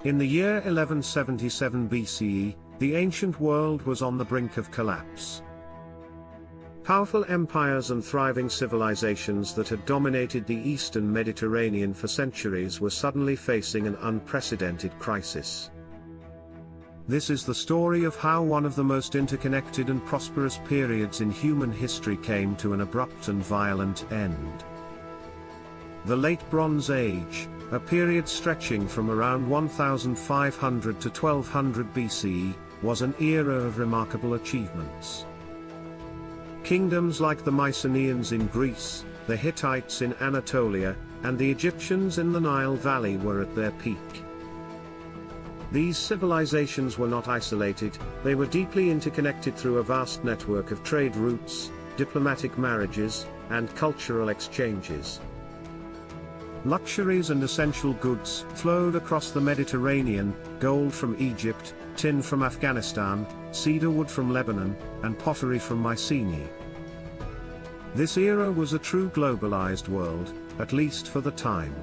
In the year 1177 BCE, the ancient world was on the brink of collapse. Powerful empires and thriving civilizations that had dominated the eastern Mediterranean for centuries were suddenly facing an unprecedented crisis. This is the story of how one of the most interconnected and prosperous periods in human history came to an abrupt and violent end. The Late Bronze Age, a period stretching from around 1500 to 1200 BCE, was an era of remarkable achievements. Kingdoms like the Mycenaeans in Greece, the Hittites in Anatolia, and the Egyptians in the Nile Valley were at their peak. These civilizations were not isolated, they were deeply interconnected through a vast network of trade routes, diplomatic marriages, and cultural exchanges. Luxuries and essential goods flowed across the Mediterranean: gold from Egypt, tin from Afghanistan, cedar wood from Lebanon, and pottery from Mycenae. This era was a true globalized world, at least for the time.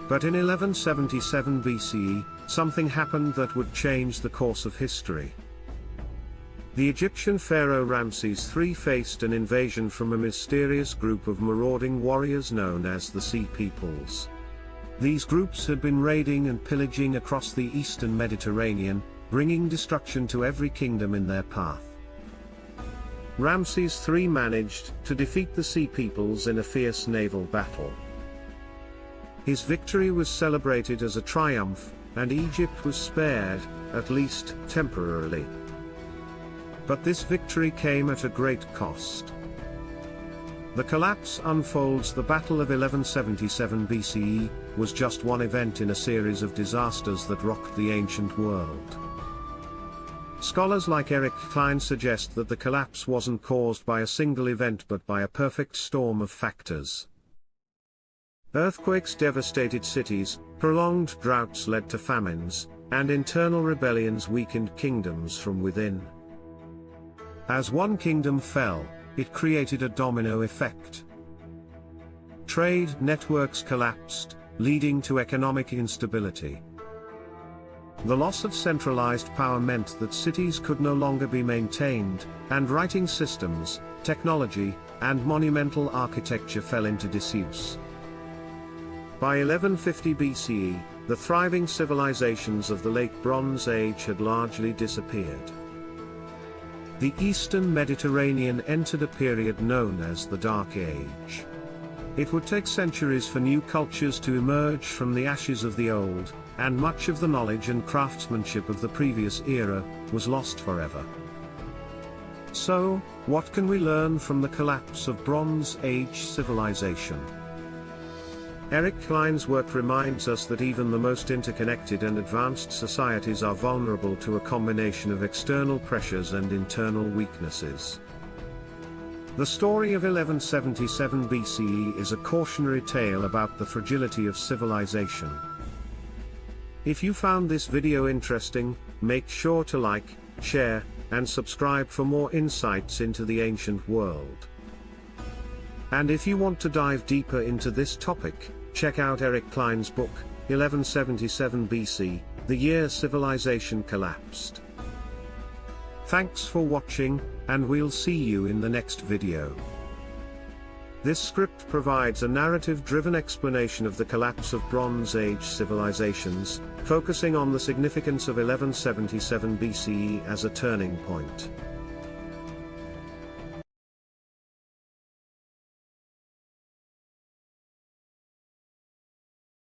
But in 1177 BCE, something happened that would change the course of history. The Egyptian pharaoh Ramses III faced an invasion from a mysterious group of marauding warriors known as the Sea Peoples. These groups had been raiding and pillaging across the eastern Mediterranean, bringing destruction to every kingdom in their path. Ramses III managed to defeat the Sea Peoples in a fierce naval battle. His victory was celebrated as a triumph, and Egypt was spared, at least temporarily. But this victory came at a great cost. The collapse unfolds. The Battle of 1177 BCE was just one event in a series of disasters that rocked the ancient world. Scholars like Eric Klein suggest that the collapse wasn't caused by a single event but by a perfect storm of factors. Earthquakes devastated cities, prolonged droughts led to famines, and internal rebellions weakened kingdoms from within. As one kingdom fell, it created a domino effect. Trade networks collapsed, leading to economic instability. The loss of centralized power meant that cities could no longer be maintained, and writing systems, technology, and monumental architecture fell into disuse. By 1150 BCE, the thriving civilizations of the Late Bronze Age had largely disappeared. The Eastern Mediterranean entered a period known as the Dark Age. It would take centuries for new cultures to emerge from the ashes of the old, and much of the knowledge and craftsmanship of the previous era was lost forever. So, what can we learn from the collapse of Bronze Age civilization? Eric Klein's work reminds us that even the most interconnected and advanced societies are vulnerable to a combination of external pressures and internal weaknesses. The story of 1177 BCE is a cautionary tale about the fragility of civilization. If you found this video interesting, make sure to like, share, and subscribe for more insights into the ancient world. And if you want to dive deeper into this topic, check out Eric Klein's book, 1177 BC, The Year Civilization Collapsed. Thanks for watching, and we'll see you in the next video. This script provides a narrative-driven explanation of the collapse of Bronze Age civilizations, focusing on the significance of 1177 BCE as a turning point.